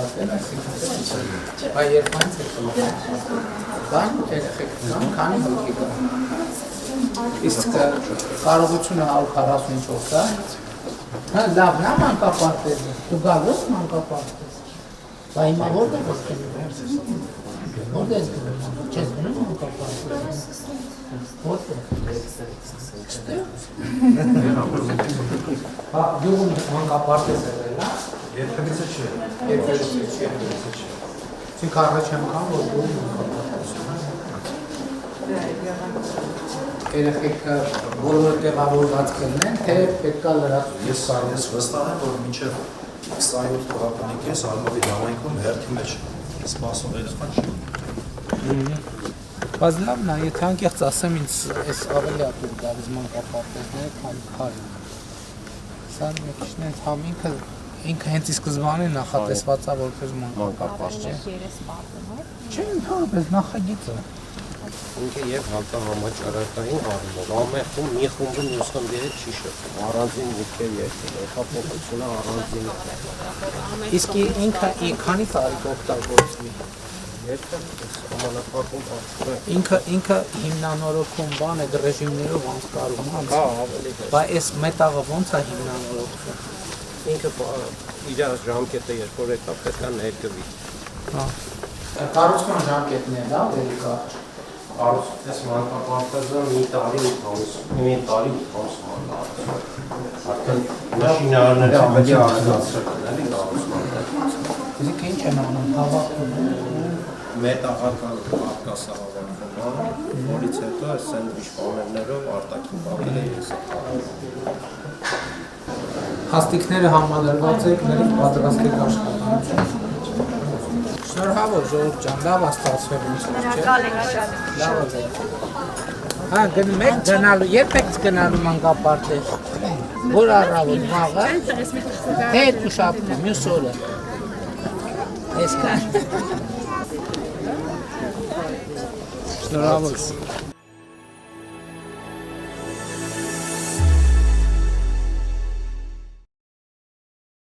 դատել, այսինքն բայ երբանց է կան երեխեք կան, քանի հոգի կան։ Իսկ կարողությունը 145 հոգ կա, լավ, նա մանկապարտեզ է, դու գալու ես մանկապարտեզ, բայ հիմա որտեղ ես գնում, որտեղ ես գնում, չես գնում մանկապարտեզ, որտեղ, գյուղում մանկապարտեզ է վելա, Երբևիցե չէ։ երբևիցե չէ, Չինք առաջ անգամ, որ գյուղում մանկապարտեզ երեխեք բոլոր տեղավորված կլնեն, թե պետք է լրացուցիչ կառուցել։ Ես վստահ եմ, որ մինչև 27 թվականի կես Ալբովի համայնքում հերթի մեջ սպասող երեխա չի։ Բայց լավն է, եթե անկեղծ ասեմ, ինձ այս ավելի ատուր գալիս մանկապարտեզները, քան քարին։ Սա մի քիչ նենց ինքը հենց ի սկզբանե նախատեսված է որպես մանկապարտեզ, չէ՞։ Չէ, ընդհանրապես նախագիծը։ Ինքը եւ հակահամաճարակային առումով ամենքում մի խումբը մյուս խմբի հետ չի շփվում, առանձին միտքեր երկրի, հեղափոխությունը առանձին։ Իսկ ինքը քանի տարի կօգտագործվի։ Ինքը հիմնանորոգում բան է ռեժիմներով անցկարում, հա, ավելի։ Բայց այս մետաղը ո՞նց է հիմնանորոգվում։ Ինքը իր ժամկետը երբ որ եկավ պետք է ներգվի։ Հա։ Կառուցման ժամկետն է, լավ, էլի կարճ։ Այս մանկապարտեզը մի տարի 8 ամս արդեն մաշինարները ավելի արագացրել են, էլի կառուցմանը։ Իսկ ինչ են անում, հավաքում մետաղական արկասահավանքում, որից հետո այս սենդվիչ պանելներով արտաքին պատել է եսը։ Հաստիկները համալրված եք, ներիվ պատրաստեք աշխատանություն։ Շնորհավոր Ժողովուրդ ջան, լավ է ստացվել ինձ, չէ՞։ Լավ է։ Հա, մեկ գնալու, երբ եք գնալու մանկապարտեզ։ Որ առավոտ վաղը, թե երկու շաբթի, մյուս օրը։ Այսքան։ Շնորհավոր։